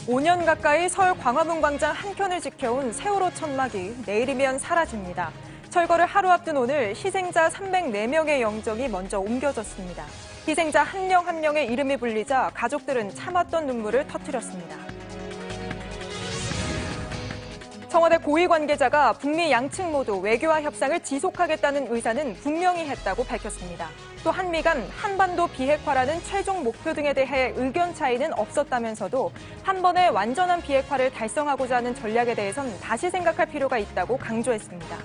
5년 가까이 서울 광화문 광장 한켠을 지켜온 세월호 천막이 내일이면 사라집니다. 철거를 하루 앞둔 오늘 희생자 304명의 영정이 먼저 옮겨졌습니다. 희생자 한 명 한 명의 이름이 불리자 가족들은 참았던 눈물을 터뜨렸습니다. 청와대 고위 관계자가 북미 양측 모두 외교와 협상을 지속하겠다는 의사는 분명히 했다고 밝혔습니다. 또 한미 간 한반도 비핵화라는 최종 목표 등에 대해 의견 차이는 없었다면서도 한 번에 완전한 비핵화를 달성하고자 하는 전략에 대해선 다시 생각할 필요가 있다고 강조했습니다.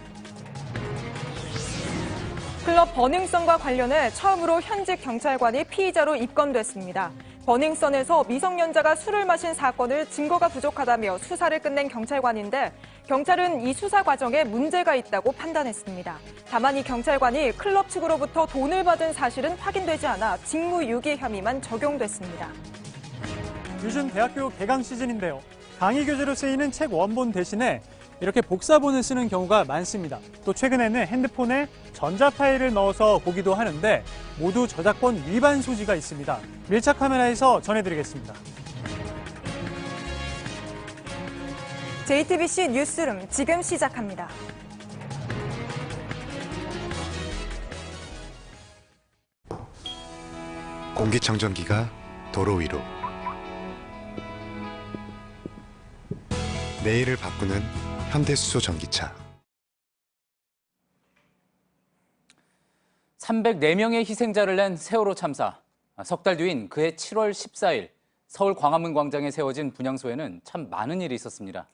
클럽 버닝썬과 관련해 처음으로 현직 경찰관이 피의자로 입건됐습니다. 버닝썬에서 미성년자가 술을 마신 사건을 증거가 부족하다며 수사를 끝낸 경찰관인데 경찰은 이 수사 과정에 문제가 있다고 판단했습니다. 다만 이 경찰관이 클럽 측으로부터 돈을 받은 사실은 확인되지 않아 직무유기 혐의만 적용됐습니다. 요즘 대학교 개강 시즌인데요. 강의 교재로 쓰이는 책 원본 대신에 이렇게 복사본을 쓰는 경우가 많습니다. 또 최근에는 핸드폰에 전자 파일을 넣어서 보기도 하는데 모두 저작권 위반 소지가 있습니다. 밀착 카메라에서 전해드리겠습니다. JTBC 뉴스룸 지금 시작합니다. 공기청정기가 도로 위로. 내일을 바꾸는 현대수소 전기차. 304명의 희생자를 낸 세월호 참사. 석 달 뒤인 그해 7월 14일 서울 광화문 광장에 세워진 분향소에는 참 많은 일이 있었습니다.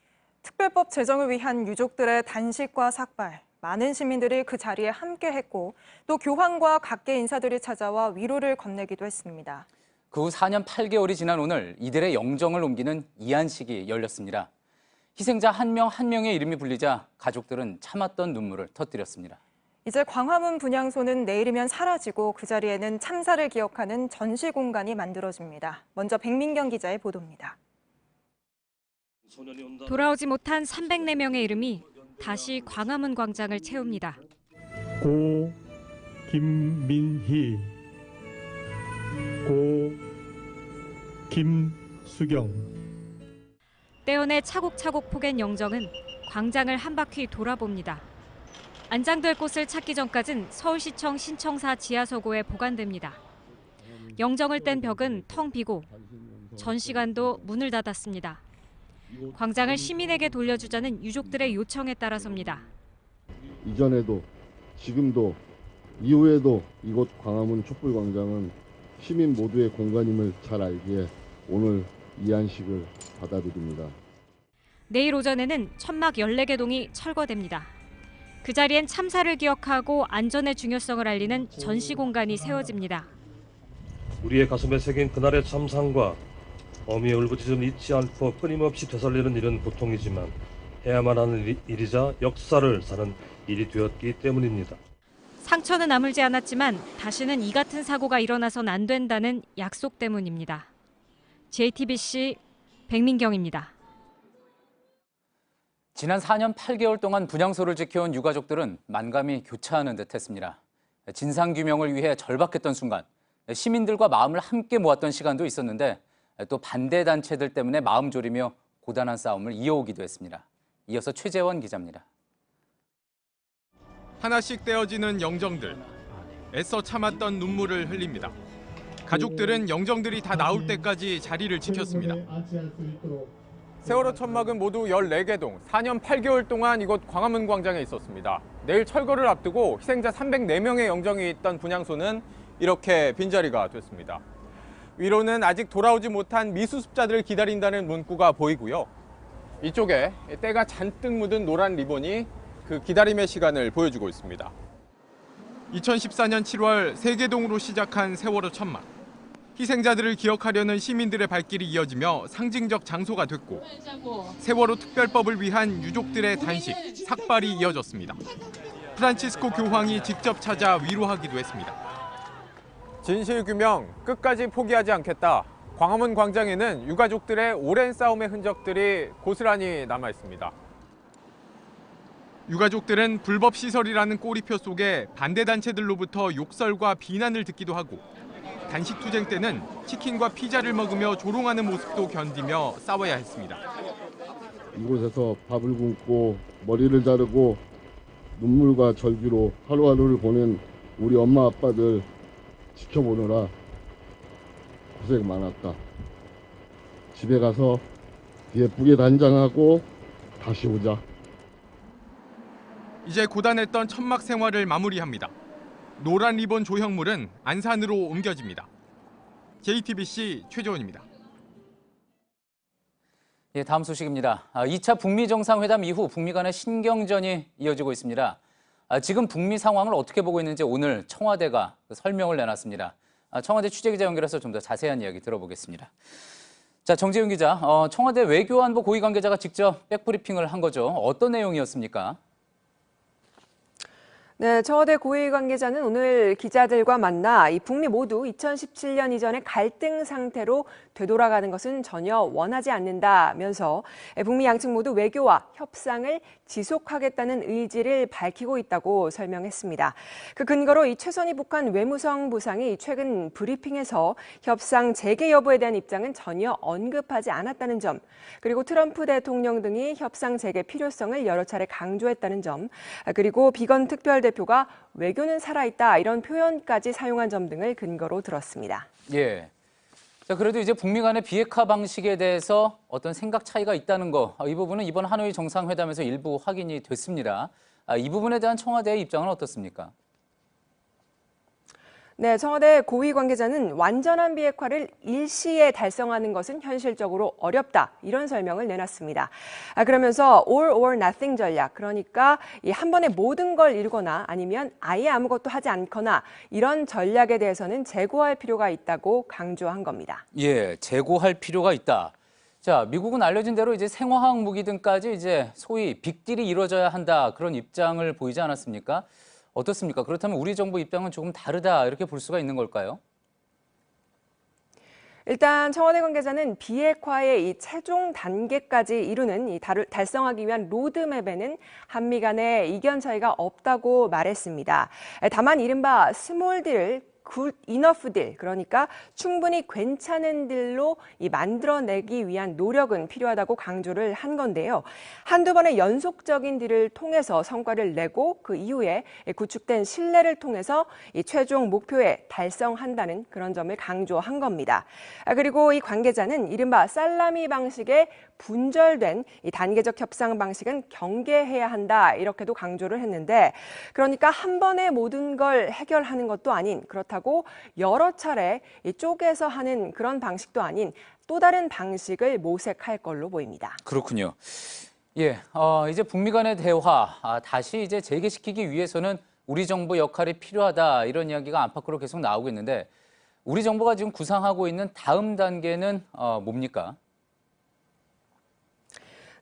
특별법 제정을 위한 유족들의 단식과 삭발, 많은 시민들이 그 자리에 함께했고 또 교황과 각계 인사들이 찾아와 위로를 건네기도 했습니다. 그 후 4년 8개월이 지난 오늘 이들의 영정을 옮기는 이안식이 열렸습니다. 희생자 한 명 한 명의 이름이 불리자 가족들은 참았던 눈물을 터뜨렸습니다. 이제 광화문 분향소는 내일이면 사라지고 그 자리에는 참사를 기억하는 전시 공간이 만들어집니다. 먼저 백민경 기자의 보도입니다. 돌아오지 못한 304명의 이름이 다시 광화문 광장을 채웁니다. 고 김민희, 고 김수경. 떼어내 차곡차곡 포갠 영정은 광장을 한 바퀴 돌아봅니다. 안장될 곳을 찾기 전까진 서울시청 신청사 지하서고에 보관됩니다. 영정을 뗀 벽은 텅 비고 전시관도 문을 닫았습니다. 광장을 시민에게 돌려주자는 유족들의 요청에 따라섭니다. 이전에도 지금도 이후에도 이곳 광화문 촛불광장은 시민 모두의 공간임을 잘 알기에 오늘 이안식을 받아들입니다. 내일 오전에는 천막 14개 동이 철거됩니다. 그 자리엔 참사를 기억하고 안전의 중요성을 알리는 전시 공간이 세워집니다. 우리의 가슴에 새긴 그날의 참상과 어미의 울부짖음 잊지 않고 끊임없이 되살리는 일은 고통이지만 해야만 하는 일이자 역사를 사는 일이 되었기 때문입니다. 상처는 아물지 않았지만 다시는 이 같은 사고가 일어나선 안 된다는 약속 때문입니다. JTBC 백민경입니다. 지난 4년 8개월 동안 분향소를 지켜온 유가족들은 만감이 교차하는 듯했습니다. 진상규명을 위해 절박했던 순간, 시민들과 마음을 함께 모았던 시간도 있었는데 또 반대 단체들 때문에 마음 졸이며 고단한 싸움을 이어오기도 했습니다. 이어서 최재원 기자입니다. 하나씩 떼어지는 영정들. 애써 참았던 눈물을 흘립니다. 가족들은 영정들이 다 나올 때까지 자리를 지켰습니다. 세월호 천막은 모두 14개 동, 4년 8개월 동안 이곳 광화문 광장에 있었습니다. 내일 철거를 앞두고 희생자 304명의 영정이 있던 분향소는 이렇게 빈자리가 됐습니다. 위로는 아직 돌아오지 못한 미수습자들을 기다린다는 문구가 보이고요. 이쪽에 때가 잔뜩 묻은 노란 리본이 그 기다림의 시간을 보여주고 있습니다. 2014년 7월 세계동으로 시작한 세월호 천막. 희생자들을 기억하려는 시민들의 발길이 이어지며 상징적 장소가 됐고 세월호 특별법을 위한 유족들의 단식, 삭발이 이어졌습니다. 프란치스코 교황이 직접 찾아 위로하기도 했습니다. 진실규명 끝까지 포기하지 않겠다. 광화문 광장에는 유가족들의 오랜 싸움의 흔적들이 고스란히 남아 있습니다. 유가족들은 불법 시설이라는 꼬리표 속에 반대 단체들로부터 욕설과 비난을 듣기도 하고 단식 투쟁 때는 치킨과 피자를 먹으며 조롱하는 모습도 견디며 싸워야 했습니다. 이곳에서 밥을 굶고 머리를 자르고 눈물과 절규로 하루하루를 보낸 우리 엄마 아빠들 지켜보느라 고생 많았다. 집에 가서 예쁘게 단장하고 다시 오자. 이제 고단했던 천막 생활을 마무리합니다. 노란 리본 조형물은 안산으로 옮겨집니다. JTBC 최재원입니다. 예, 다음 소식입니다. 2차 북미 정상회담 이후 북미 간의 신경전이 이어지고 있습니다. 지금 북미 상황을 어떻게 보고 있는지 오늘 청와대가 설명을 내놨습니다. 청와대 취재기자 연결해서 좀 더 자세한 이야기 들어보겠습니다. 자, 정재윤 기자, 청와대 외교안보 고위 관계자가 직접 백브리핑을 한 거죠. 어떤 내용이었습니까? 네, 청와대 고위 관계자는 오늘 기자들과 만나 이 북미 모두 2017년 이전의 갈등 상태로 되돌아가는 것은 전혀 원하지 않는다면서 북미 양측 모두 외교와 협상을 지속하겠다는 의지를 밝히고 있다고 설명했습니다. 그 근거로 이 최선희 북한 외무성 부상이 최근 브리핑에서 협상 재개 여부에 대한 입장은 전혀 언급하지 않았다는 점, 그리고 트럼프 대통령 등이 협상 재개 필요성을 여러 차례 강조했다는 점, 그리고 비건 특별대표가 외교는 살아있다 이런 표현까지 사용한 점 등을 근거로 들었습니다. 예. 자, 그래도 이제 북미 간의 비핵화 방식에 대해서 어떤 생각 차이가 있다는 거, 이 부분은 이번 하노이 정상회담에서 일부 확인이 됐습니다. 이 부분에 대한 청와대의 입장은 어떻습니까? 네, 청와대 고위 관계자는 완전한 비핵화를 일시에 달성하는 것은 현실적으로 어렵다 이런 설명을 내놨습니다. 그러면서 all or nothing 전략, 그러니까 한 번에 모든 걸 이루거나 아니면 아예 아무것도 하지 않거나 이런 전략에 대해서는 재고할 필요가 있다고 강조한 겁니다. 예, 재고할 필요가 있다. 자, 미국은 알려진 대로 이제 생화학 무기 등까지 이제 소위 빅딜이 이루어져야 한다 그런 입장을 보이지 않았습니까? 어떻습니까? 그렇다면 우리 정부 입장은 조금 다르다 이렇게 볼 수가 있는 걸까요? 일단 청와대 관계자는 비핵화의 이 최종 단계까지 이루는 달성하기 위한 로드맵에는 한미 간의 이견 차이가 없다고 말했습니다. 다만 이른바 스몰 딜, 굿 이너프 딜, 그러니까 충분히 괜찮은 딜로 만들어내기 위한 노력은 필요하다고 강조를 한 건데요. 한두 번의 연속적인 딜을 통해서 성과를 내고 그 이후에 구축된 신뢰를 통해서 이 최종 목표에 달성한다는 그런 점을 강조한 겁니다. 그리고 이 관계자는 이른바 살라미 방식의 분절된 이 단계적 협상 방식은 경계해야 한다 이렇게도 강조를 했는데, 그러니까 한 번에 모든 걸 해결하는 것도 아닌, 그렇다고 여러 차례 쪼개서 하는 그런 방식도 아닌 또 다른 방식을 모색할 걸로 보입니다. 그렇군요. 예, 이제 북미 간의 대화 다시 이제 재개시키기 위해서는 우리 정부 역할이 필요하다 이런 이야기가 안팎으로 계속 나오고 있는데, 우리 정부가 지금 구상하고 있는 다음 단계는 뭡니까?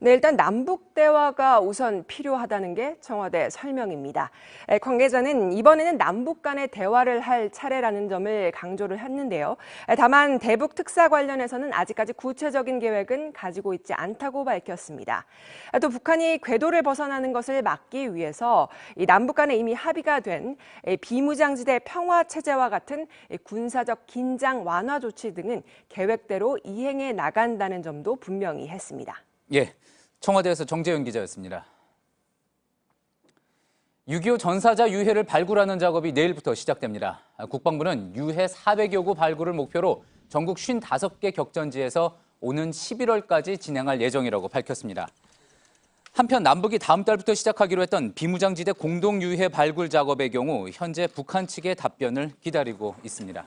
네, 일단 남북 대화가 우선 필요하다는 게 청와대 설명입니다. 관계자는 이번에는 남북 간의 대화를 할 차례라는 점을 강조를 했는데요. 다만 대북 특사 관련해서는 아직까지 구체적인 계획은 가지고 있지 않다고 밝혔습니다. 또 북한이 궤도를 벗어나는 것을 막기 위해서 이 남북 간에 이미 합의가 된 비무장지대 평화 체제와 같은 군사적 긴장 완화 조치 등은 계획대로 이행해 나간다는 점도 분명히 했습니다. 예, 청와대에서 정재윤 기자였습니다. 6.25 전사자 유해를 발굴하는 작업이 내일부터 시작됩니다. 국방부는 유해 400여 구 발굴을 목표로 전국 55개 격전지에서 오는 11월까지 진행할 예정이라고 밝혔습니다. 한편 남북이 다음 달부터 시작하기로 했던 비무장지대 공동 유해 발굴 작업의 경우 현재 북한 측의 답변을 기다리고 있습니다.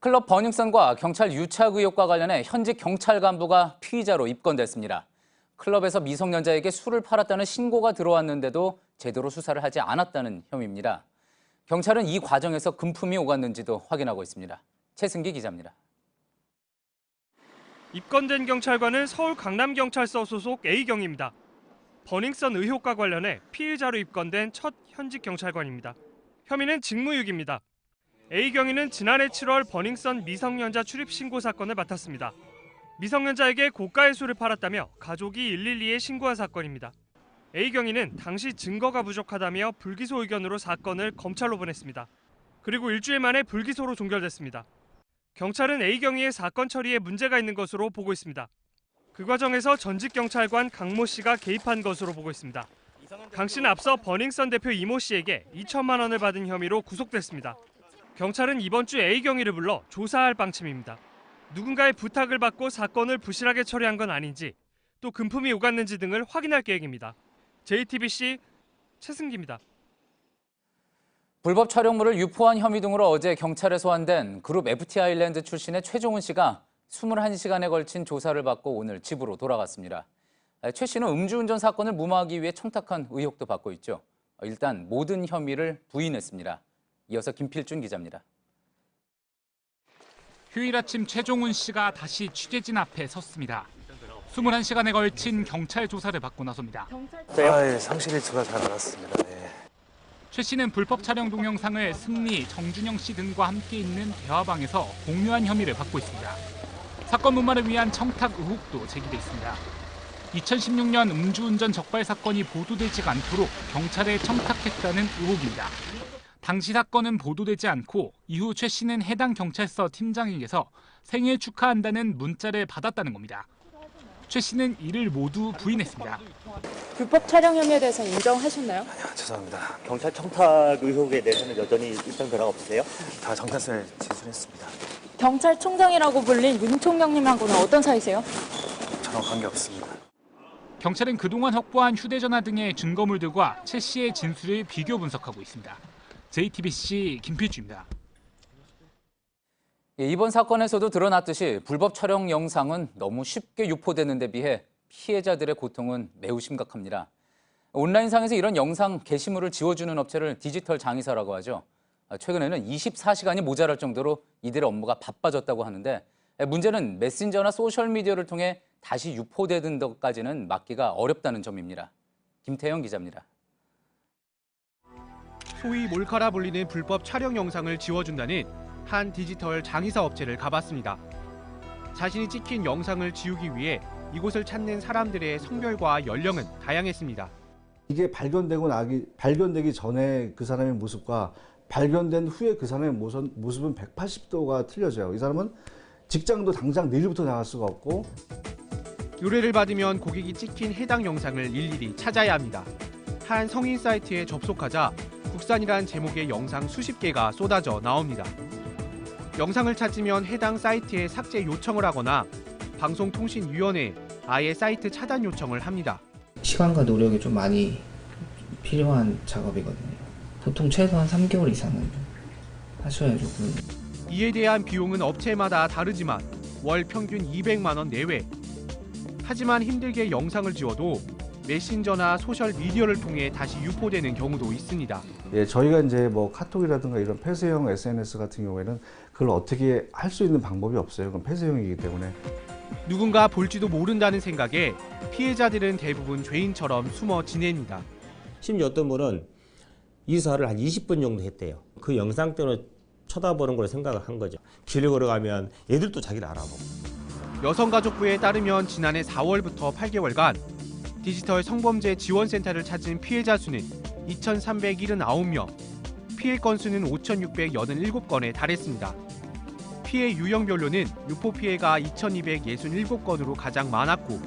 클럽 버닝썬과 경찰 유착 의혹과 관련해 현직 경찰 간부가 피의자로 입건됐습니다. 클럽에서 미성년자에게 술을 팔았다는 신고가 들어왔는데도 제대로 수사를 하지 않았다는 혐의입니다. 경찰은 이 과정에서 금품이 오갔는지도 확인하고 있습니다. 최승기 기자입니다. 입건된 경찰관은 서울 강남경찰서 소속 A경입니다. 버닝썬 의혹과 관련해 피의자로 입건된 첫 현직 경찰관입니다. 혐의는 직무유기입니다. A경위는 지난해 7월 버닝썬 미성년자 출입 신고 사건을 맡았습니다. 미성년자에게 고가의 술을 팔았다며 가족이 112에 신고한 사건입니다. A 경위는 당시 증거가 부족하다며 불기소 의견으로 사건을 검찰로 보냈습니다. 그리고 일주일 만에 불기소로 종결됐습니다. 경찰은 A 경위의 사건 처리에 문제가 있는 것으로 보고 있습니다. 그 과정에서 전직 경찰관 강모 씨가 개입한 것으로 보고 있습니다. 강 씨는 앞서 버닝썬 대표 이모 씨에게 2천만 원을 받은 혐의로 구속됐습니다. 경찰은 이번 주 A 경위를 불러 조사할 방침입니다. 누군가의 부탁을 받고 사건을 부실하게 처리한 건 아닌지, 또 금품이 오갔는지 등을 확인할 계획입니다. JTBC 최승기입니다. 불법 촬영물을 유포한 혐의 등으로 어제 경찰에 소환된 그룹 FT 아일랜드 출신의 최종훈 씨가 21시간에 걸친 조사를 받고 오늘 집으로 돌아갔습니다. 최 씨는 음주운전 사건을 무마하기 위해 청탁한 의혹도 받고 있죠. 일단 모든 혐의를 부인했습니다. 이어서 김필준 기자입니다. 휴일 아침 최종훈 씨가 다시 취재진 앞에 섰습니다. 21시간에 걸친 경찰 조사를 받고 나섭니다. 상실 일수가 잘 알았습니다. 최 씨는 불법 촬영 동영상을 승리, 정준영 씨 등과 함께 있는 대화방에서 공유한 혐의를 받고 있습니다. 사건 무마를 위한 청탁 의혹도 제기돼 있습니다. 2016년 음주운전 적발 사건이 보도되지 않도록 경찰에 청탁했다는 의혹입니다. 당시 사건은 보도되지 않고 이후 최 씨는 해당 경찰서 팀장에게서 생일 축하한다는 문자를 받았다는 겁니다. 최 씨는 이를 모두 부인했습니다. 불법 촬영 혐의에 대해서 인정하셨나요? 아니요, 죄송합니다. 경찰 청탁 의혹에 대해서는 여전히 입장 변화가 없으세요? 다 경찰서에 진술했습니다. 경찰총장이라고 불린 윤 총장님하고는 어떤 사이세요? 저랑 관계없습니다. 경찰은 그동안 확보한 휴대전화 등의 증거물들과 최 씨의 진술을 비교 분석하고 있습니다. JTBC 김필주입니다. 이번 사건에서도 드러났듯이 불법 촬영 영상은 너무 쉽게 유포되는 데 비해 피해자들의 고통은 매우 심각합니다. 온라인상에서 이런 영상 게시물을 지워주는 업체를 디지털 장의사라고 하죠. 최근에는 24시간이 모자랄 정도로 이들의 업무가 바빠졌다고 하는데 문제는 메신저나 소셜미디어를 통해 다시 유포되는 것까지는 막기가 어렵다는 점입니다. 김태형 기자입니다. 소위 몰카라 불리는 불법 촬영 영상을 지워준다는 한 디지털 장의사 업체를 가봤습니다. 자신이 찍힌 영상을 지우기 위해 이곳을 찾는 사람들의 성별과 연령은 다양했습니다. 이게 발견되기 전에 그 사람의 모습과 발견된 후에 그 사람의 모습은 180도가 틀려져요. 이 사람은 직장도 당장 내일부터 나갈 수가 없고. 의뢰를 받으면 고객이 찍힌 해당 영상을 일일이 찾아야 합니다. 한 성인 사이트에 접속하자 국산이란 제목의 영상 수십 개가 쏟아져 나옵니다. 영상을 찾으면 해당 사이트에 삭제 요청을 하거나 방송통신위원회에 아예 사이트 차단 요청을 합니다. 시간과 노력이 좀 많이 필요한 작업이거든요. 보통 최소한 3개월 이상은 하셔야죠. 이에 대한 비용은 업체마다 다르지만 월 평균 200만 원 내외. 하지만 힘들게 영상을 지워도 메신저나 소셜 미디어를 통해 다시 유포되는 경우도 있습니다. 예, 저희가 이제 뭐 카톡이라든가 이런 폐쇄형 SNS 같은 경우에는 그걸 어떻게 할 수 있는 방법이 없어요. 그건 폐쇄형이기 때문에. 누군가 볼지도 모른다는 생각에 피해자들은 대부분 죄인처럼 숨어 지냅니다. 심지어 어떤 분은 이사를 한 20분 정도 했대요. 그 영상 때문에 쳐다보는 걸 생각을 한 거죠. 길을 걸어가면 얘들도 자기를 알아보고. 여성가족부에 따르면 지난해 4월부터 8개월간 디지털 성범죄 지원센터를 찾은 피해자 수는 2,379명, 피해 건수는 5,687건에 달했습니다. 피해 유형별로는 유포 피해가 2,267건으로 가장 많았고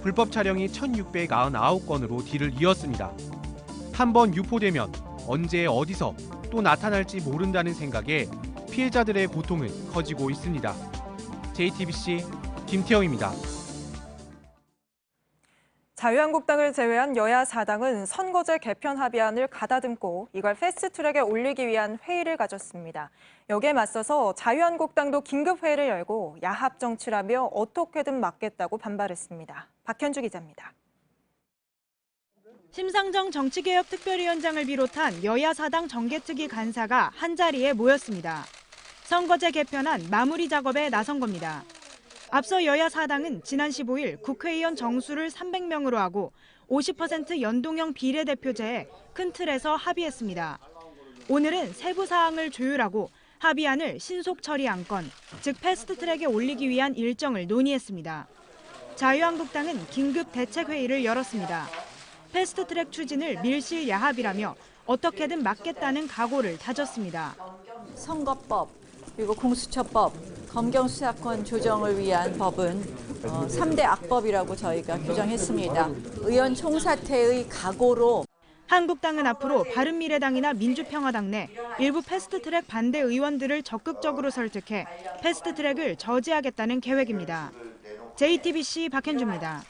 불법 촬영이 1,699건으로 뒤를 이었습니다. 한번 유포되면 언제 어디서 또 나타날지 모른다는 생각에 피해자들의 고통은 커지고 있습니다. JTBC 김태형입니다. 자유한국당을 제외한 여야 4당은 선거제 개편 합의안을 가다듬고 이걸 패스트트랙에 올리기 위한 회의를 가졌습니다. 여기에 맞서서 자유한국당도 긴급회의를 열고 야합 정치라며 어떻게든 막겠다고 반발했습니다. 박현주 기자입니다. 심상정 정치개혁특별위원장을 비롯한 여야 4당 정개특위 간사가 한자리에 모였습니다. 선거제 개편안 마무리 작업에 나선 겁니다. 앞서 여야 4당은 지난 15일 국회의원 정수를 300명으로 하고 50% 연동형 비례대표제에 큰 틀에서 합의했습니다. 오늘은 세부 사항을 조율하고 합의안을 신속 처리 안건, 즉 패스트트랙에 올리기 위한 일정을 논의했습니다. 자유한국당은 긴급 대책회의를 열었습니다. 패스트트랙 추진을 밀실야합이라며 어떻게든 막겠다는 각오를 다졌습니다. 선거법, 그리고 공수처법, 검경수사권 조정을 위한 법은 3대 악법이라고 저희가 규정했습니다. 의원 총사퇴의 각오로 한국당은 앞으로 바른미래당이나 민주평화당 내 일부 패스트트랙 반대 의원들을 적극적으로 설득해 패스트트랙을 저지하겠다는 계획입니다. JTBC 박현주입니다.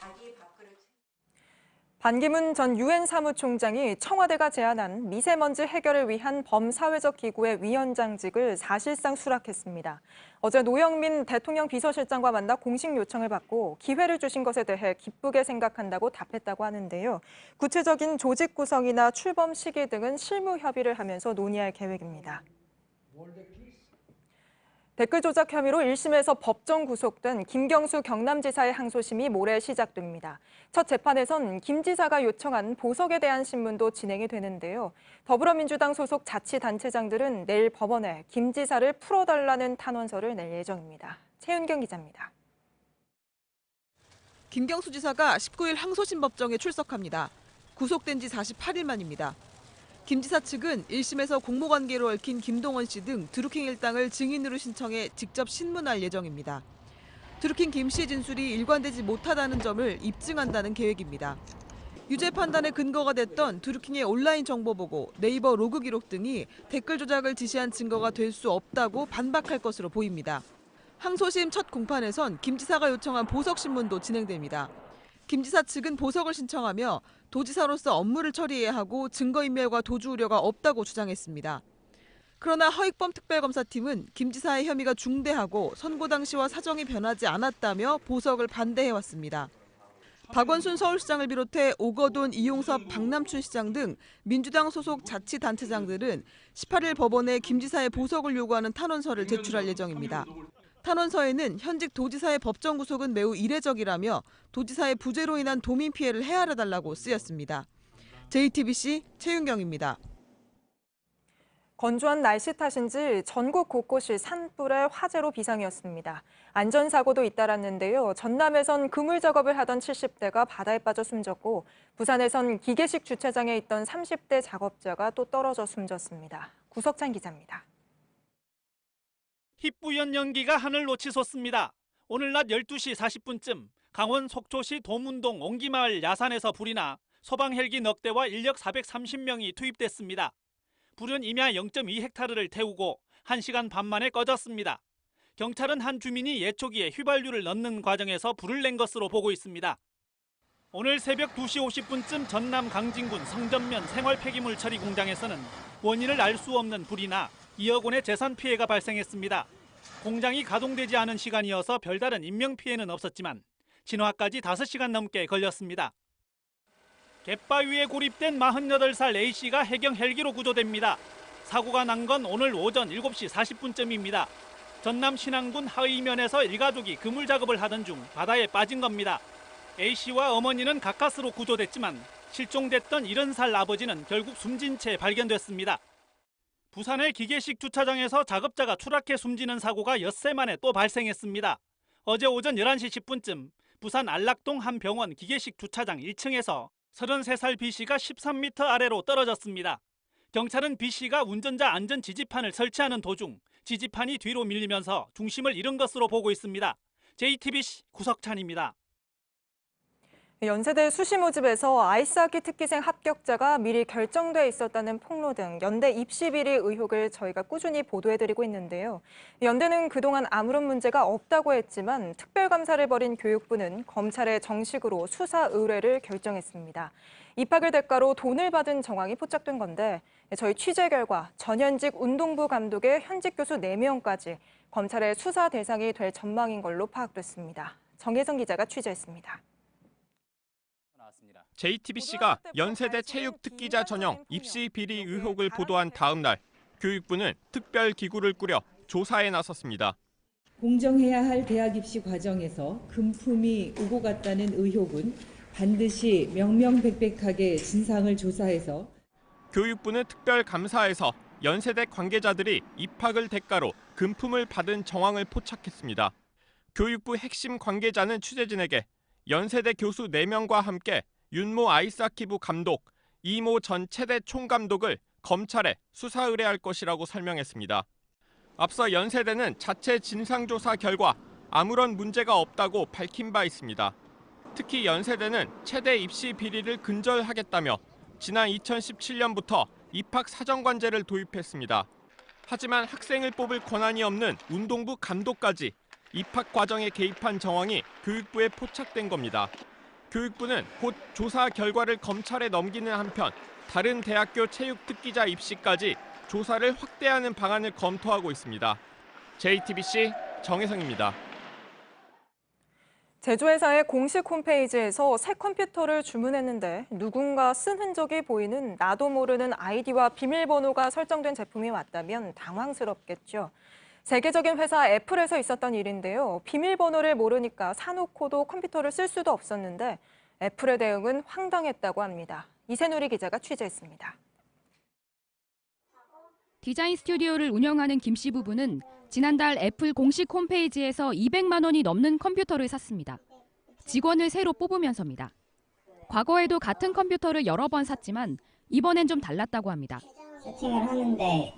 반기문 전 유엔 사무총장이 청와대가 제안한 미세먼지 해결을 위한 범사회적 기구의 위원장직을 사실상 수락했습니다. 어제 노영민 대통령 비서실장과 만나 공식 요청을 받고 기회를 주신 것에 대해 기쁘게 생각한다고 답했다고 하는데요. 구체적인 조직 구성이나 출범 시기 등은 실무 협의를 하면서 논의할 계획입니다. 댓글 조작 혐의로 1심에서 법정 구속된 김경수 경남지사의 항소심이 모레 시작됩니다. 첫 재판에선 김 지사가 요청한 보석에 대한 신문도 진행이 되는데요. 더불어민주당 소속 자치단체장들은 내일 법원에 김 지사를 풀어달라는 탄원서를 낼 예정입니다. 최윤경 기자입니다. 김경수 지사가 19일 항소심 법정에 출석합니다. 구속된 지 48일 만입니다. 김 지사 측은 1심에서 공모관계로 얽힌 김동원 씨 등 드루킹 일당을 증인으로 신청해 직접 신문할 예정입니다. 드루킹 김 씨의 진술이 일관되지 못하다는 점을 입증한다는 계획입니다. 유죄 판단의 근거가 됐던 드루킹의 온라인 정보보고, 네이버 로그 기록 등이 댓글 조작을 지시한 증거가 될 수 없다고 반박할 것으로 보입니다. 항소심 첫 공판에선 김 지사가 요청한 보석 신문도 진행됩니다. 김 지사 측은 보석을 신청하며 도지사로서 업무를 처리해야 하고 증거인멸과 도주 우려가 없다고 주장했습니다. 그러나 허익범 특별검사팀은 김 지사의 혐의가 중대하고 선고 당시와 사정이 변하지 않았다며 보석을 반대해왔습니다. 박원순 서울시장을 비롯해 오거돈, 이용섭, 박남춘 시장 등 민주당 소속 자치단체장들은 18일 법원에 김 지사의 보석을 요구하는 탄원서를 제출할 예정입니다. 탄원서에는 현직 도지사의 법정 구속은 매우 이례적이라며 도지사의 부재로 인한 도민 피해를 헤아려달라고 쓰였습니다. JTBC 최윤경입니다. 건조한 날씨 탓인지 전국 곳곳이 산불에 화재로 비상이었습니다. 안전사고도 잇따랐는데요. 전남에선 그물 작업을 하던 70대가 바다에 빠져 숨졌고 부산에선 기계식 주차장에 있던 30대 작업자가 또 떨어져 숨졌습니다. 구석찬 기자입니다. 희뿌연 연기가 하늘로 치솟습니다. 오늘 낮 12시 40분쯤 강원 속초시 도문동 옹기마을 야산에서 불이 나 소방 헬기 넉 대와 인력 430명이 투입됐습니다. 불은 임야 0.2헥타르를 태우고 1시간 반 만에 꺼졌습니다. 경찰은 한 주민이 예초기에 휘발유를 넣는 과정에서 불을 낸 것으로 보고 있습니다. 오늘 새벽 2시 50분쯤 전남 강진군 성전면 생활폐기물 처리 공장에서는 원인을 알 수 없는 불이 나 2억 원의 재산 피해가 발생했습니다. 공장이 가동되지 않은 시간이어서 별다른 인명피해는 없었지만 진화까지 5시간 넘게 걸렸습니다. 갯바위에 고립된 48살 A씨가 해경 헬기로 구조됩니다. 사고가 난 건 오늘 오전 7시 40분쯤입니다. 전남 신안군 하의면에서 일가족이 그물 작업을 하던 중 바다에 빠진 겁니다. A씨와 어머니는 가까스로 구조됐지만 실종됐던 70살 아버지는 결국 숨진 채 발견됐습니다. 부산의 기계식 주차장에서 작업자가 추락해 숨지는 사고가 엿새 만에 또 발생했습니다. 어제 오전 11시 10분쯤 부산 안락동 한 병원 기계식 주차장 1층에서 33살 B씨가 13m 아래로 떨어졌습니다. 경찰은 B씨가 운전자 안전 지지판을 설치하는 도중 지지판이 뒤로 밀리면서 중심을 잃은 것으로 보고 있습니다. JTBC 구석찬입니다. 연세대 수시 모집에서 아이스하키 특기생 합격자가 미리 결정돼 있었다는 폭로 등 연대 입시 비리 의혹을 저희가 꾸준히 보도해드리고 있는데요. 연대는 그동안 아무런 문제가 없다고 했지만 특별감사를 벌인 교육부는 검찰에 정식으로 수사 의뢰를 결정했습니다. 입학을 대가로 돈을 받은 정황이 포착된 건데 저희 취재 결과 전현직 운동부 감독의 현직 교수 4명까지 검찰의 수사 대상이 될 전망인 걸로 파악됐습니다. 정혜성 기자가 취재했습니다. JTBC가 연세대 체육특기자 전형 입시 비리 의혹을 보도한 다음 날 교육부는 특별기구를 꾸려 조사에 나섰습니다. 공정해야 할 대학 입시 과정에서 금품이 오고 갔다는 의혹은 반드시 명명백백하게 진상을 조사해서 교육부는 특별감사에서 연세대 관계자들이 입학을 대가로 금품을 받은 정황을 포착했습니다. 교육부 핵심 관계자는 취재진에게 연세대 교수 4명과 함께 윤모 아이스하키부 감독, 이모 전 체대 총감독을 검찰에 수사 의뢰할 것이라고 설명했습니다. 앞서 연세대는 자체 진상조사 결과 아무런 문제가 없다고 밝힌 바 있습니다. 특히 연세대는 체대 입시 비리를 근절하겠다며 지난 2017년부터 입학사정관제를 도입했습니다. 하지만 학생을 뽑을 권한이 없는 운동부 감독까지 입학 과정에 개입한 정황이 교육부에 포착된 겁니다. 교육부는 곧 조사 결과를 검찰에 넘기는 한편 다른 대학교 체육특기자 입시까지 조사를 확대하는 방안을 검토하고 있습니다. JTBC 정혜성입니다. 제조회사의 공식 홈페이지에서 새 컴퓨터를 주문했는데 누군가 쓴 흔적이 보이는 나도 모르는 아이디와 비밀번호가 설정된 제품이 왔다면 당황스럽겠죠. 세계적인 회사 애플에서 있었던 일인데요. 비밀번호를 모르니까 사놓고도 컴퓨터를 쓸 수도 없었는데 애플의 대응은 황당했다고 합니다. 이세누리 기자가 취재했습니다. 디자인 스튜디오를 운영하는 김 씨 부부는 지난달 애플 공식 홈페이지에서 200만 원이 넘는 컴퓨터를 샀습니다. 직원을 새로 뽑으면서입니다. 과거에도 같은 컴퓨터를 여러 번 샀지만 이번엔 좀 달랐다고 합니다. 세팅을 하는데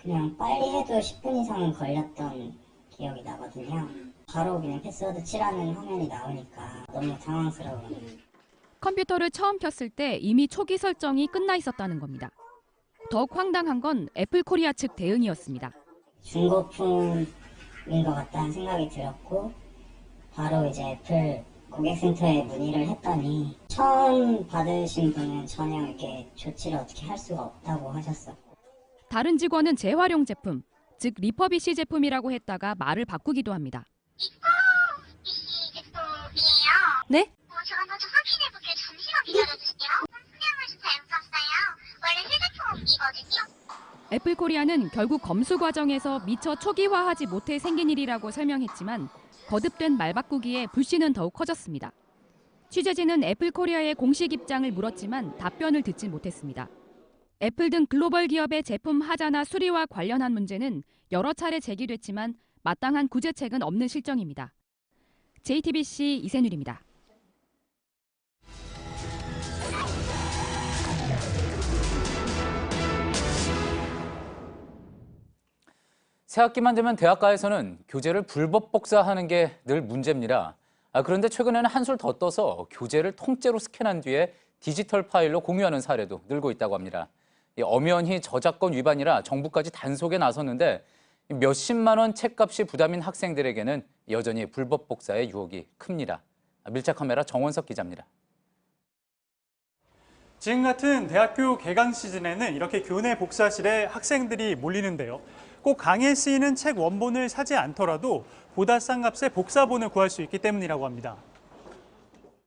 그냥 빨리 해도 10분 이상은 걸렸던 기억이 나거든요. 바로 그냥 패스워드 칠하는 화면이 나오니까 너무 당황스러워요. 컴퓨터를 처음 켰을 때 이미 초기 설정이 끝나 있었다는 겁니다. 더욱 황당한 건 애플 코리아 측 대응이었습니다. 중고품인 것 같다는 생각이 들었고 바로 이제 애플 고객센터에 문의를 했더니 처음 받으신 분은 전혀 이렇게 조치를 어떻게 할 수가 없다고 하셨어요. 다른 직원은 재활용 제품, 즉 리퍼비시 제품이라고 했다가 말을 바꾸기도 합니다. 리퍼비시 제품이에요. 네? 제가 먼저 확인해볼게요. 잠시만 기다려주세요. 성명을 좀 잘못 썼어요. 원래 휴대폰이거든요. 애플 코리아는 결국 검수 과정에서 미처 초기화하지 못해 생긴 일이라고 설명했지만 거듭된 말 바꾸기에 불씨는 더욱 커졌습니다. 취재진은 애플 코리아의 공식 입장을 물었지만 답변을 듣지 못했습니다. 애플 등 글로벌 기업의 제품 하자나 수리와 관련한 문제는 여러 차례 제기됐지만 마땅한 구제책은 없는 실정입니다. JTBC 이세누리입니다. 새학기만 되면 대학가에서는 교재를 불법 복사하는 게 늘 문제입니다. 그런데 최근에는 한술 더 떠서 교재를 통째로 스캔한 뒤에 디지털 파일로 공유하는 사례도 늘고 있다고 합니다. 엄연히 저작권 위반이라 정부까지 단속에 나섰는데 몇십만 원 책값이 부담인 학생들에게는 여전히 불법 복사의 유혹이 큽니다. 밀착 카메라 정원석 기자입니다. 지금 같은 대학교 개강 시즌에는 이렇게 교내 복사실에 학생들이 몰리는데요. 꼭 강의에 쓰이는 책 원본을 사지 않더라도 보다 싼 값에 복사본을 구할 수 있기 때문이라고 합니다.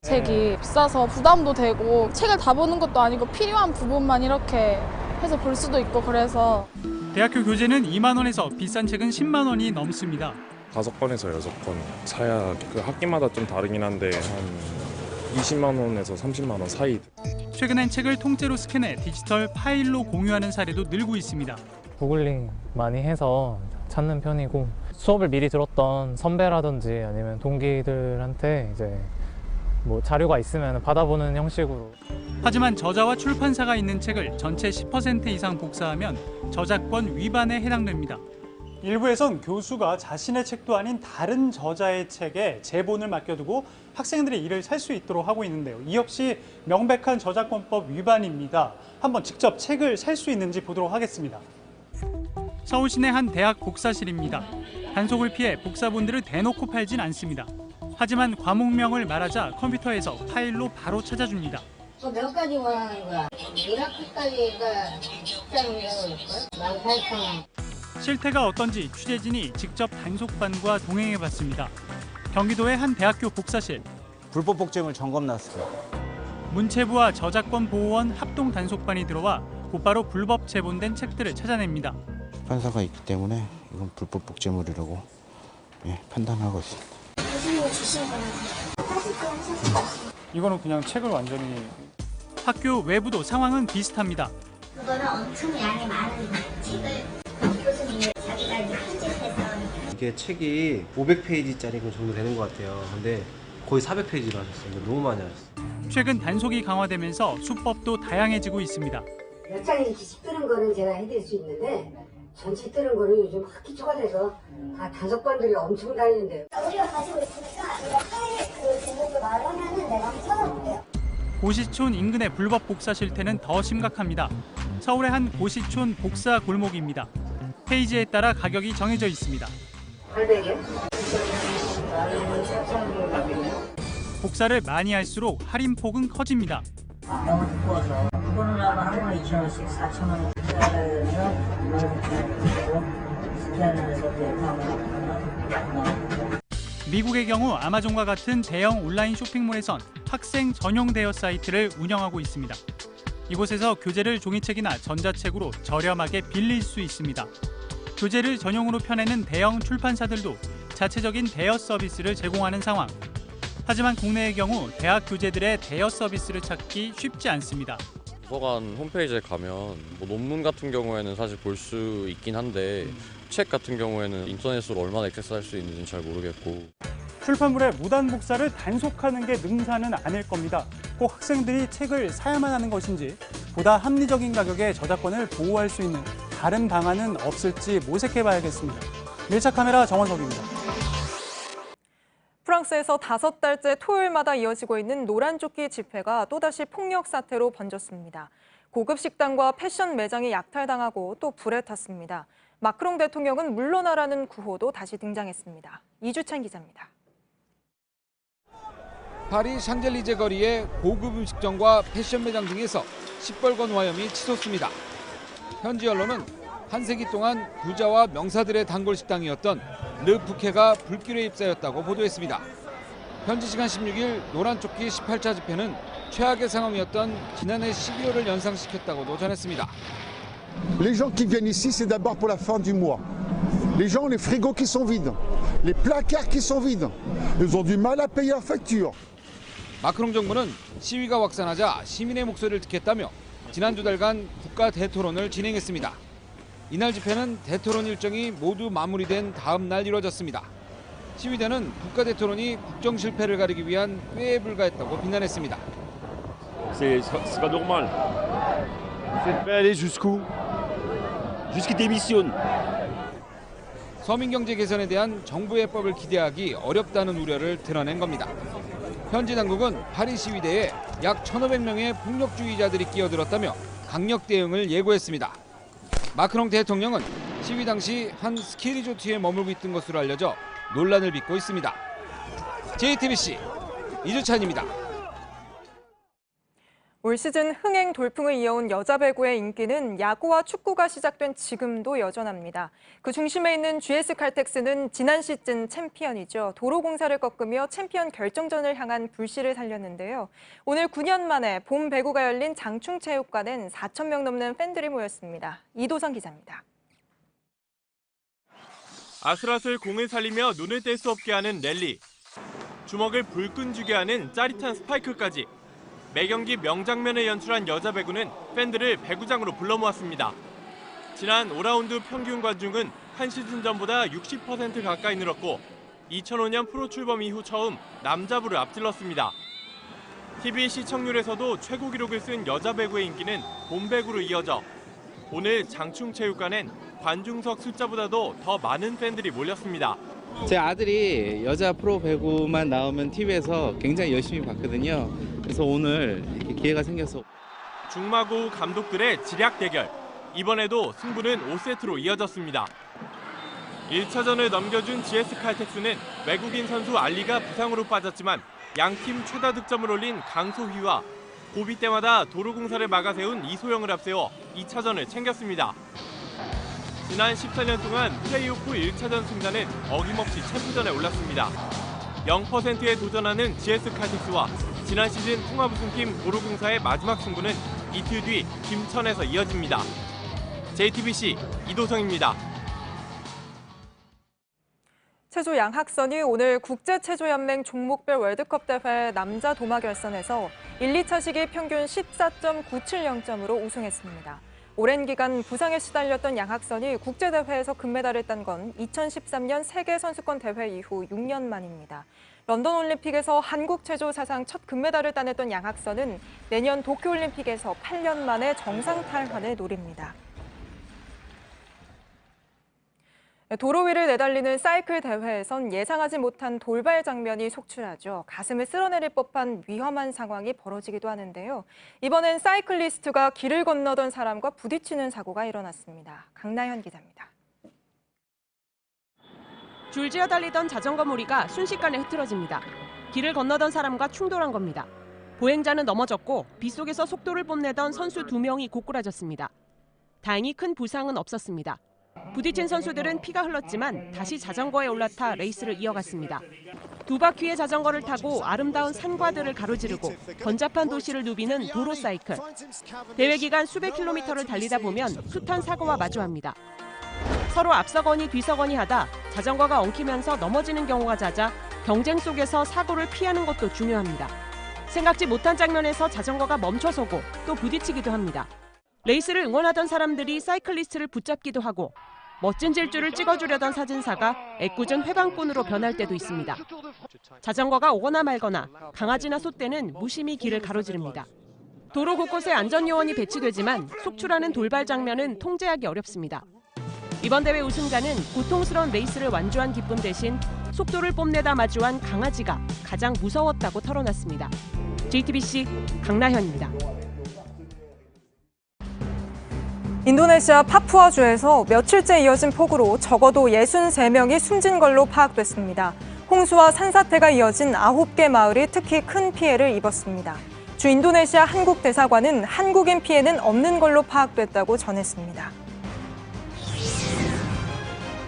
책이 비싸서 부담도 되고 책을 다 보는 것도 아니고 필요한 부분만 이렇게 해서 볼 수도 있고 그래서 대학교 교재는 2만 원에서 비싼 책은 10만 원이 넘습니다. 5권에서 6권 사야 그 학기마다 좀 다르긴 한데 한 20만 원에서 30만 원 사이. 최근엔 책을 통째로 스캔해 디지털 파일로 공유하는 사례도 늘고 있습니다. 구글링 많이 해서 찾는 편이고 수업을 미리 들었던 선배라든지 아니면 동기들한테 이제 뭐 자료가 있으면 받아보는 형식으로. 하지만 저자와 출판사가 있는 책을 전체 10% 이상 복사하면 저작권 위반에 해당됩니다. 일부에선 교수가 자신의 책도 아닌 다른 저자의 책에 제본을 맡겨두고 학생들이 이를 살 수 있도록 하고 있는데요. 이 역시 명백한 저작권법 위반입니다. 한번 직접 책을 살 수 있는지 보도록 하겠습니다. 서울시내 한 대학 복사실입니다. 단속을 피해 복사본들을 대놓고 팔진 않습니다. 하지만 과목명을 말하자 컴퓨터에서 파일로 바로 찾아줍니다. 몇 가지 원하는 거야? 1학기까지가 13,000원, 18,000원. 실태가 어떤지 취재진이 직접 단속반과 동행해봤습니다. 경기도의 한 대학교 복사실. 불법 복제물 점검 나왔습니다. 문체부와 저작권보호원 합동 단속반이 들어와 곧바로 불법 제본된 책들을 찾아냅니다. 판사가 있기 때문에 이건 불법 복제물이라고 판단하고 있습니다. 이거는 그냥 책을 완전히. 학교 외부도 상황은 비슷합니다. 그거는 엄청 양이 많은 책을 교수님이 자기가 이제 편집해서 이게 책이 500페이지짜리 정도 되는 것 같아요. 근데 거의 400페이지로 하셨어요. 이거 너무 많이 하셨어요. 최근 단속이 강화되면서 수법도 다양해지고 있습니다. 몇 장이 기식 뜨는 거는 제가 해드릴 수 있는데 전체 뜨는 거는 요즘 학기 초가 돼서 다 단속반들이 엄청 다니는데요. 우리가 가지고 있으니까 내가 파일 그 제목을 말하면은 내가 한번 찾아볼게요. 고시촌 인근의 불법 복사 실태는 더 심각합니다. 서울의 한 고시촌 복사 골목입니다. 페이지에 따라 가격이 정해져 있습니다. 800에? 복사를 많이 할수록 할인폭은 커집니다. 너무 두꺼워서 그거는 아마 한 번에 2,000원씩 4,000원 미국의 경우 아마존과 같은 대형 온라인 쇼핑몰에선 학생 전용 대여 사이트를 운영하고 있습니다. 이곳에서 교재를 종이책이나 전자책으로 저렴하게 빌릴 수 있습니다. 교재를 전용으로 펴내는 대형 출판사들도 자체적인 대여 서비스를 제공하는 상황. 하지만 국내의 경우 대학 교재들의 대여 서비스를 찾기 쉽지 않습니다. 도서관 홈페이지에 가면 뭐 논문 같은 경우에는 사실 볼 수 있긴 한데 책 같은 경우에는 인터넷으로 얼마나 액세스할 수 있는지는 잘 모르겠고. 출판물의 무단 복사를 단속하는 게 능사는 아닐 겁니다. 꼭 학생들이 책을 사야만 하는 것인지 보다 합리적인 가격에 저작권을 보호할 수 있는 다른 방안은 없을지 모색해봐야겠습니다. 밀착 카메라 정원석입니다. 프랑스에서 5달째 토요일마다 이어지고 있는 노란조끼 집회가 또다시 폭력 사태로 번졌습니다. 고급 식당과 패션 매장이 약탈당하고 또 불에 탔습니다. 마크롱 대통령은 물러나라는 구호도 다시 등장했습니다. 이주찬 기자입니다. 파리 샹젤리제 거리의 고급 음식점과 패션 매장 등에서 시뻘건 화염이 치솟습니다. 현지 언론은 한 세기 동안 부자와 명사들의 단골 식당이었던 르푸케가 불길에 휩싸였다고 보도했습니다. 현지 시간 16일 노란조끼 18차 집회는 최악의 상황이었던 지난해 12월을 연상시켰다고도 전했습니다. Les gens qui viennent ici, c'est d'abord pour la fin du mois. Les gens, les frigos qui sont vides, les placards qui sont vides, ils ont du mal à payer leurs factures. 마크롱 정부는 시위가 확산하자 시민의 목소리를 듣겠다며 지난 2달간 국가 대토론을 진행했습니다. 이날 집회는 대토론 일정이 모두 마무리된 다음 날 이뤄졌습니다. 시위대는 국가 대토론이 국정 실패를 가리기 위한 꾀에 불과했다고 비난했습니다. C'est pas normal. Cette paix aller jusqu'où? Jusqu'il démissionne. 서민 경제 개선에 대한 정부의 법을 기대하기 어렵다는 우려를 드러낸 겁니다. 현지 당국은 파리 시위대에 약 1,500명의 폭력주의자들이 끼어들었다며 강력 대응을 예고했습니다. 마크롱 대통령은 시위 당시 한 스키 리조트에 머물고 있던 것으로 알려져 논란을 빚고 있습니다. JTBC 이주찬입니다. 올 시즌 흥행 돌풍을 이어온 여자 배구의 인기는 야구와 축구가 시작된 지금도 여전합니다. 그 중심에 있는 GS 칼텍스는 지난 시즌 챔피언이죠. 도로공사를 꺾으며 챔피언 결정전을 향한 불씨를 살렸는데요. 오늘 9년 만에 봄 배구가 열린 장충체육관엔 4,000명 넘는 팬들이 모였습니다. 이도성 기자입니다. 아슬아슬 공을 살리며 눈을 뗄 수 없게 하는 랠리. 주먹을 불끈 쥐게 하는 짜릿한 스파이크까지. 매경기 명장면을 연출한 여자 배구는 팬들을 배구장으로 불러 모았습니다. 지난 5라운드 평균 관중은 한 시즌 전보다 60% 가까이 늘었고 2005년 프로 출범 이후 처음 남자부를 앞질렀습니다. TV 시청률에서도 최고 기록을 쓴 여자 배구의 인기는 봄 배구로 이어져 오늘 장충체육관엔 관중석 숫자보다도 더 많은 팬들이 몰렸습니다. 제 아들이 여자 프로 배구만 나오면 TV에서 굉장히 열심히 봤거든요. 그래서 오늘 이렇게 기회가 생겨서. 중마고 감독들의 지략 대결. 이번에도 승부는 5세트로 이어졌습니다. 1차전을 넘겨준 GS 칼텍스는 외국인 선수 알리가 부상으로 빠졌지만 양팀 최다 득점을 올린 강소희와 고비 때마다 도로공사를 막아세운 이소영을 앞세워 2차전을 챙겼습니다. 지난 14년 동안 플레이오프 1차전 승자는 어김없이 챔프전에 올랐습니다. 0%에 도전하는 GS 칼텍스와 지난 시즌 통합 우승팀 도로공사의 마지막 승부는 이틀 뒤 김천에서 이어집니다. JTBC 이도성입니다. 체조 양학선이 오늘 국제체조연맹 종목별 월드컵 대회 남자 도마 결선에서 1, 2차 시기 평균 14.970점으로 우승했습니다. 오랜 기간 부상에 시달렸던 양학선이 국제대회에서 금메달을 딴 건 2013년 세계선수권 대회 이후 6년 만입니다. 런던 올림픽에서 한국 체조 사상 첫 금메달을 따냈던 양학선은 내년 도쿄올림픽에서 8년 만에 정상 탈환을 노립니다. 도로 위를 내달리는 사이클 대회에선 예상하지 못한 돌발 장면이 속출하죠. 가슴을 쓸어내릴 법한 위험한 상황이 벌어지기도 하는데요. 이번엔 사이클리스트가 길을 건너던 사람과 부딪히는 사고가 일어났습니다. 강나현 기자입니다. 줄지어 달리던 자전거 무리가 순식간에 흐트러집니다. 길을 건너던 사람과 충돌한 겁니다. 보행자는 넘어졌고 빗속에서 속도를 뽐내던 선수 2명이 고꾸라졌습니다. 다행히 큰 부상은 없었습니다. 부딪힌 선수들은 피가 흘렀지만 다시 자전거에 올라타 레이스를 이어갔습니다. 두 바퀴의 자전거를 타고 아름다운 산과들을 가로지르고 번잡한 도시를 누비는 도로 사이클. 대회 기간 수백 킬로미터를 달리다 보면 숱한 사고와 마주합니다. 서로 앞서거니 뒤서거니 하다 자전거가 엉키면서 넘어지는 경우가 잦아 경쟁 속에서 사고를 피하는 것도 중요합니다. 생각지 못한 장면에서 자전거가 멈춰서고 또 부딪히기도 합니다. 레이스를 응원하던 사람들이 사이클리스트를 붙잡기도 하고 멋진 질주를 찍어주려던 사진사가 애꿎은 회방꾼으로 변할 때도 있습니다. 자전거가 오거나 말거나 강아지나 소떼는 무심히 길을 가로지릅니다. 도로 곳곳에 안전요원이 배치되지만 속출하는 돌발 장면은 통제하기 어렵습니다. 이번 대회 우승자는 고통스러운 레이스를 완주한 기쁨 대신 속도를 뽐내다 마주한 강아지가 가장 무서웠다고 털어놨습니다. JTBC 강나현입니다. 인도네시아 파푸아주에서 며칠째 이어진 폭우로 적어도 63명이 숨진 걸로 파악됐습니다. 홍수와 산사태가 이어진 9개 마을이 특히 큰 피해를 입었습니다. 주 인도네시아 한국 대사관은 한국인 피해는 없는 걸로 파악됐다고 전했습니다.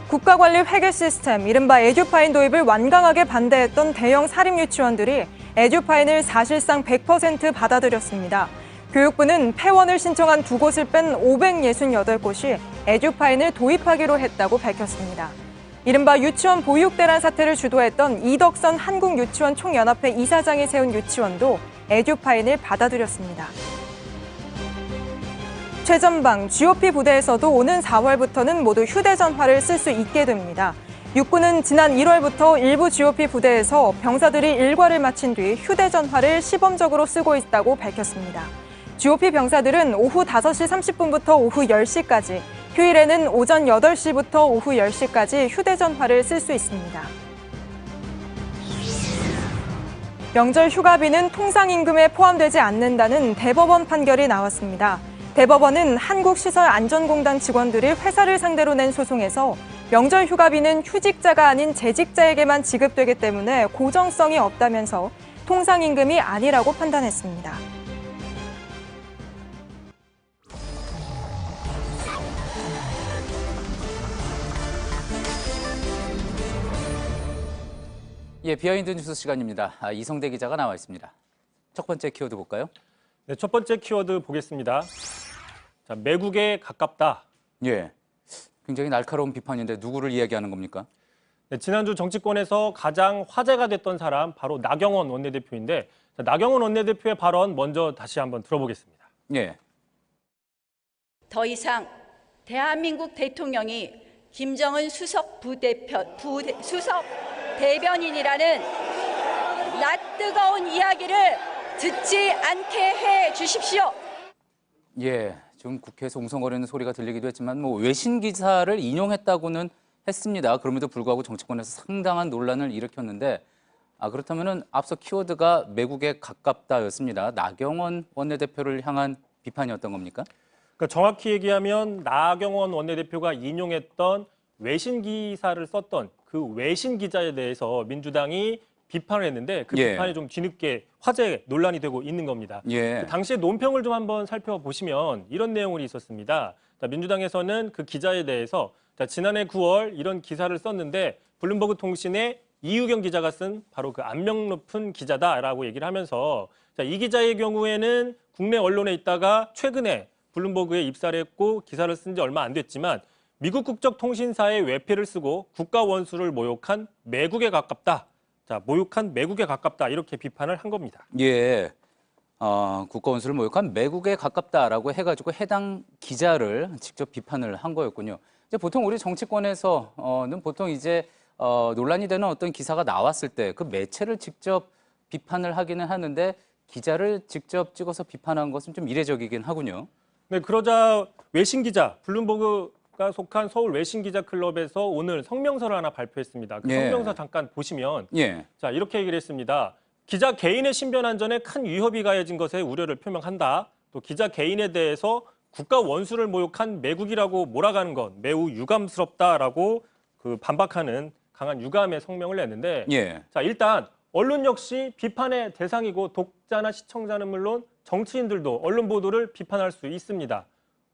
국가관리 회계 시스템, 이른바 에듀파인 도입을 완강하게 반대했던 대형 사립유치원들이 에듀파인을 사실상 100% 받아들였습니다. 교육부는 폐원을 신청한 2곳을 뺀 568곳이 에듀파인을 도입하기로 했다고 밝혔습니다. 이른바 유치원 보육대란 사태를 주도했던 이덕선 한국유치원 총연합회 이사장이 세운 유치원도 에듀파인을 받아들였습니다. 최전방, GOP 부대에서도 오는 4월부터는 모두 휴대전화를 쓸 수 있게 됩니다. 육군은 지난 1월부터 일부 GOP 부대에서 병사들이 일과를 마친 뒤 휴대전화를 시범적으로 쓰고 있다고 밝혔습니다. GOP 병사들은 오후 5시 30분부터 오후 10시까지, 휴일에는 오전 8시부터 오후 10시까지 휴대전화를 쓸 수 있습니다. 명절 휴가비는 통상임금에 포함되지 않는다는 대법원 판결이 나왔습니다. 대법원은 한국시설안전공단 직원들이 회사를 상대로 낸 소송에서 명절 휴가비는 휴직자가 아닌 재직자에게만 지급되기 때문에 고정성이 없다면서 통상임금이 아니라고 판단했습니다. 예, 비하인드 뉴스 시간입니다. 이성대 기자가 나와 있습니다. 첫 번째 키워드 볼까요? 네, 첫 번째 키워드 보겠습니다. 자, 매국에 가깝다. 예, 굉장히 날카로운 비판인데 누구를 이야기하는 겁니까? 네, 지난주 정치권에서 가장 화제가 됐던 사람 바로 나경원 원내대표인데, 자, 나경원 원내대표의 발언 먼저 다시 한번 들어보겠습니다. 예. 더 이상 대한민국 대통령이 김정은 수석 대변인이라는 낯뜨거운 이야기를 듣지 않게 해 주십시오. 예, 지금 국회에서 웅성거리는 소리가 들리기도 했지만 외신 기사를 인용했다고는 했습니다. 그럼에도 불구하고 정치권에서 상당한 논란을 일으켰는데 그렇다면은 앞서 키워드가 매국에 가깝다였습니다. 나경원 원내대표를 향한 비판이었던 겁니까? 그러니까 정확히 얘기하면 나경원 원내대표가 인용했던 외신 기사를 썼던 그 외신 기자에 대해서 민주당이 비판을 했는데 그 비판이 좀 뒤늦게 화제 논란이 되고 있는 겁니다. 예. 당시의 논평을 좀 한번 살펴보시면 이런 내용이 있었습니다. 민주당에서는 그 기자에 대해서 지난해 9월 이런 기사를 썼는데 블룸버그 통신의 이유경 기자가 쓴 바로 그 안명 높은 기자다라고 얘기를 하면서 이 기자의 경우에는 국내 언론에 있다가 최근에 블룸버그에 입사를 했고 기사를 쓴 지 얼마 안 됐지만 미국 국적 통신사의 외피를 쓰고 국가 원수를 모욕한 매국에 가깝다. 자, 모욕한 매국에 가깝다 이렇게 비판을 한 겁니다. 예, 국가 원수를 모욕한 매국에 가깝다라고 해가지고 해당 기자를 직접 비판을 한 거였군요. 이제 보통 우리 정치권에서는 보통 이제 논란이 되는 어떤 기사가 나왔을 때 그 매체를 직접 비판을 하기는 하는데 기자를 직접 찍어서 비판한 것은 좀 이례적이긴 하군요. 네, 그러자 외신 기자, 블룸버그가 속한 서울 외신 기자 클럽에서 오늘 성명서를 하나 발표했습니다. 그 예. 성명서 잠깐 보시면 예. 자, 이렇게 얘기를 했습니다. 기자 개인의 신변 안전에 큰 위협이 가해진 것에 우려를 표명한다. 또 기자 개인에 대해서 국가 원수를 모욕한 매국이라고 몰아가는 것 매우 유감스럽다라고 그 반박하는 강한 유감의 성명을 냈는데 예. 자, 일단 언론 역시 비판의 대상이고 독자나 시청자는 물론 정치인들도 언론 보도를 비판할 수 있습니다.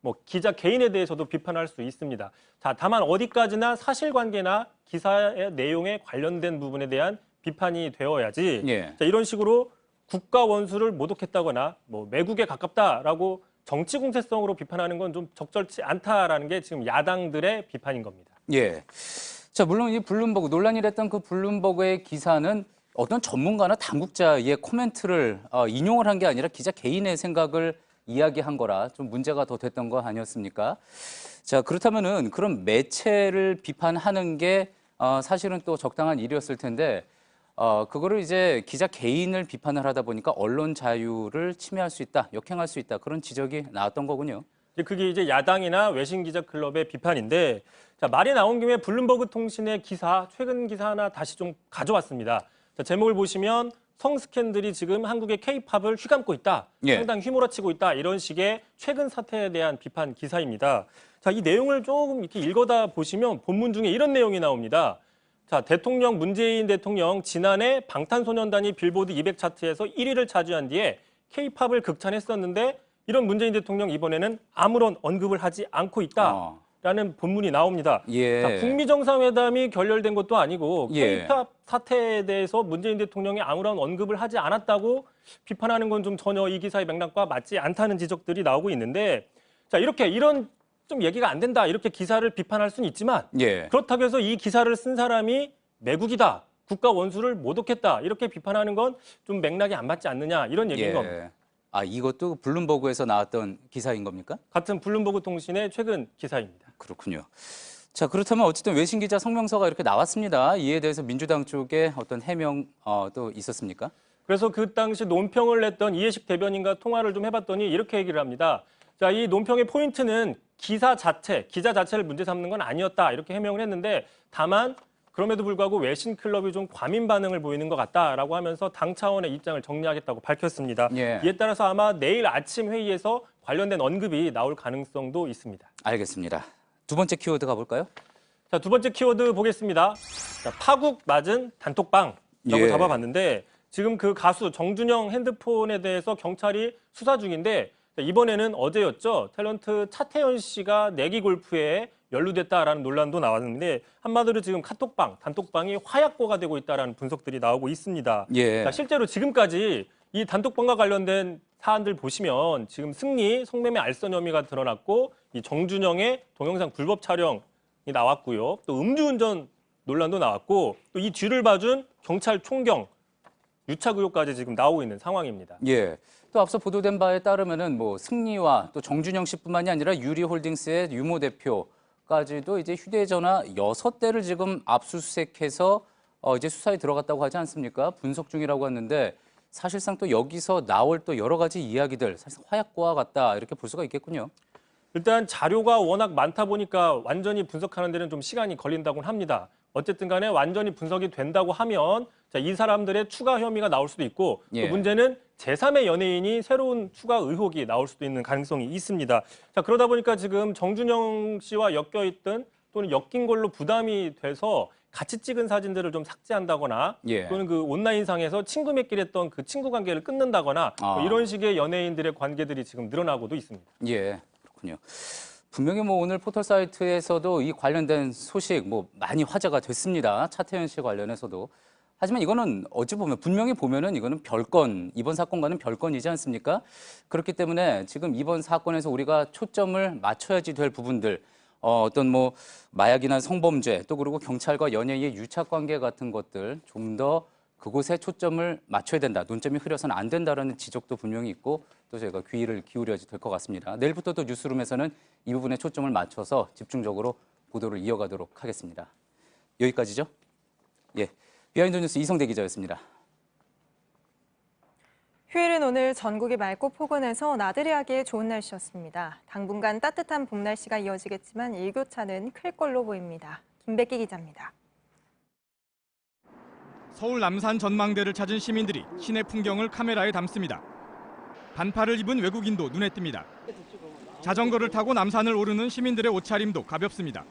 뭐 기자 개인에 대해서도 비판할 수 있습니다. 자, 다만 어디까지나 사실관계나 기사의 내용에 관련된 부분에 대한 비판이 되어야지. 예. 자, 이런 식으로 국가 원수를 모독했다거나 뭐 매국에 가깝다라고 정치 공세성으로 비판하는 건 좀 적절치 않다라는 게 지금 야당들의 비판인 겁니다. 예. 자, 물론 이 블룸버그 논란이 됐던 그 블룸버그의 기사는 어떤 전문가나 당국자의 코멘트를 인용을 한 게 아니라 기자 개인의 생각을 이야기한 거라 좀 문제가 더 됐던 거 아니었습니까? 자, 그렇다면은 그런 매체를 비판하는 게 사실은 또 적당한 일이었을 텐데 그거를 이제 기자 개인을 비판을 하다 보니까 언론 자유를 침해할 수 있다, 역행할 수 있다 그런 지적이 나왔던 거군요. 그게 이제 야당이나 외신 기자 클럽의 비판인데 자, 말이 나온 김에 블룸버그 통신의 기사, 최근 기사 하나 다시 좀 가져왔습니다. 자, 제목을 보시면 성스캔들이 지금 한국의 K-팝을 휘감고 있다. 예. 상당히 휘몰아치고 있다. 이런 식의 최근 사태에 대한 비판 기사입니다. 자, 이 내용을 조금 이렇게 읽어다 보시면 본문 중에 이런 내용이 나옵니다. 자, 문재인 대통령 지난해 방탄소년단이 빌보드 200 차트에서 1위를 차지한 뒤에 K-팝을 극찬했었는데 이런 문재인 대통령 이번에는 아무런 언급을 하지 않고 있다라는 본문이 나옵니다. 예. 자, 북미 정상회담이 결렬된 것도 아니고 예. K-팝 사태에 대해서 문재인 대통령이 아무런 언급을 하지 않았다고 비판하는 건 좀 전혀 이 기사의 맥락과 맞지 않다는 지적들이 나오고 있는데 자, 이런 좀 얘기가 안 된다 이렇게 기사를 비판할 수는 있지만 예. 그렇다고 해서 이 기사를 쓴 사람이 매국이다, 국가 원수를 모독했다 이렇게 비판하는 건 좀 맥락이 안 맞지 않느냐 이런 얘기인 겁니다. 아, 이것도 블룸버그에서 나왔던 기사인 겁니까? 같은 블룸버그 통신의 최근 기사입니다. 그렇군요. 자, 그렇다면 어쨌든 외신 기자 성명서가 이렇게 나왔습니다. 이에 대해서 민주당 쪽에 어떤 해명 또 있었습니까? 그래서 그 당시 논평을 냈던 이해식 대변인과 통화를 좀 해봤더니 이렇게 얘기를 합니다. 자, 이 논평의 포인트는 기자 자체를 문제 삼는 건 아니었다 이렇게 해명을 했는데 다만 그럼에도 불구하고 외신 클럽이 좀 과민 반응을 보이는 것 같다라고 하면서 당 차원의 입장을 정리하겠다고 밝혔습니다. 예. 이에 따라서 아마 내일 아침 회의에서 관련된 언급이 나올 가능성도 있습니다. 알겠습니다. 두 번째 키워드 가볼까요? 자, 두 번째 키워드 보겠습니다. 자, 파국 맞은 단톡방이라고 예. 잡아봤는데 지금 그 가수 정준영 핸드폰에 대해서 경찰이 수사 중인데 이번에는 어제였죠. 탤런트 차태현 씨가 내기 골프에 연루됐다라는 논란도 나왔는데 한마디로 지금 단톡방이 화약고가 되고 있다라는 분석들이 나오고 있습니다. 예. 자, 실제로 지금까지 이 단톡방과 관련된 사안들 보시면 지금 승리, 성매매 알선 혐의가 드러났고 이 정준영의 동영상 불법 촬영이 나왔고요. 또 음주운전 논란도 나왔고 또 이 뒤를 봐준 경찰 총경, 유착 의혹까지 지금 나오고 있는 상황입니다. 예. 또 앞서 보도된 바에 따르면은 뭐 승리와 또 정준영 씨뿐만이 아니라 유리홀딩스의 유모 대표까지도 이제 휴대전화 6대를 지금 압수수색해서 이제 수사에 들어갔다고 하지 않습니까? 분석 중이라고 하는데 사실상 또 여기서 나올 또 여러 가지 이야기들 사실 화약고와 같다 이렇게 볼 수가 있겠군요. 일단 자료가 워낙 많다 보니까 완전히 분석하는 데는 좀 시간이 걸린다고는 합니다. 어쨌든 간에 완전히 분석이 된다고 하면 자, 이 사람들의 추가 혐의가 나올 수도 있고 예. 또 문제는 제3의 연예인이 새로운 추가 의혹이 나올 수도 있는 가능성이 있습니다. 자, 그러다 보니까 지금 정준영 씨와 엮여있던 또는 엮인 걸로 부담이 돼서 같이 찍은 사진들을 좀 삭제한다거나 예. 또는 그 온라인상에서 친구 맺기로 했던 그 친구 관계를 끊는다거나 뭐 이런 식의 연예인들의 관계들이 지금 늘어나고도 있습니다. 예, 그렇군요. 분명히 뭐 오늘 포털 사이트에서도 이 관련된 소식 뭐 많이 화제가 됐습니다. 차태현 씨 관련해서도. 하지만 이거는 어찌 보면 분명히 보면은 이거는 별건, 이번 사건과는 별건이지 않습니까? 그렇기 때문에 지금 이번 사건에서 우리가 초점을 맞춰야지 될 부분들, 어떤 뭐 마약이나 성범죄 또 그리고 경찰과 연예인의 유착 관계 같은 것들 좀 더 그곳에 초점을 맞춰야 된다. 논점이 흐려서는 안 된다라는 지적도 분명히 있고 또 저희가 귀를 기울여야 될 것 같습니다. 내일부터 또 뉴스룸에서는 이 부분에 초점을 맞춰서 집중적으로 보도를 이어가도록 하겠습니다. 여기까지죠. 예, 비하인드 뉴스 이성대 기자였습니다. 휴일인 오늘 전국이 맑고 포근해서 나들이 하기에 좋은 날씨였습니다. 당분간 따뜻한 봄 날씨가 이어지겠지만 일교차는 클 걸로 보입니다. 김백기 기자입니다. 서울 남산 전망대를 찾은 시민들이 시내 풍경을 카메라에 담습니다. 반팔을 입은 외국인도 눈에 띕니다. 자전거를 타고 남산을 오르는 시민들의 옷차림도 가볍습니다.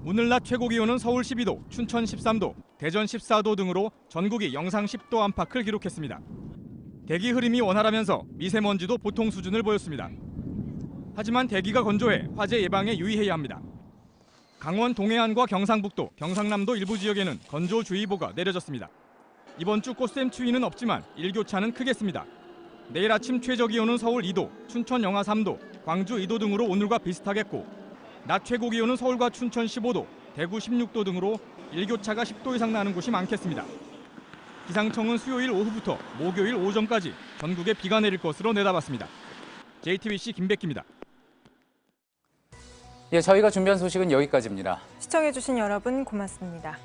오늘 낮 최고 기온은 서울 12도, 춘천 13도, 대전 14도 등으로 전국이 영상 10도 안팎을 기록했습니다. 대기 흐름이 원활하면서 미세먼지도 보통 수준을 보였습니다. 하지만 대기가 건조해 화재 예방에 유의해야 합니다. 강원 동해안과 경상북도, 경상남도 일부 지역에는 건조주의보가 내려졌습니다. 이번 주 꽃샘 추위는 없지만 일교차는 크겠습니다. 내일 아침 최저 기온은 서울 2도, 춘천 영하 3도, 광주 2도 등으로 오늘과 비슷하겠고 낮 최고 기온은 서울과 춘천 15도, 대구 16도 등으로 일교차가 10도 이상 나는 곳이 많겠습니다. 기상청은 수요일 오후부터 목요일 오전까지 전국에 비가 내릴 것으로 내다봤습니다. JTBC 김백기입니다. 예, 저희가 준비한 소식은 여기까지입니다. 시청해주신 여러분 고맙습니다.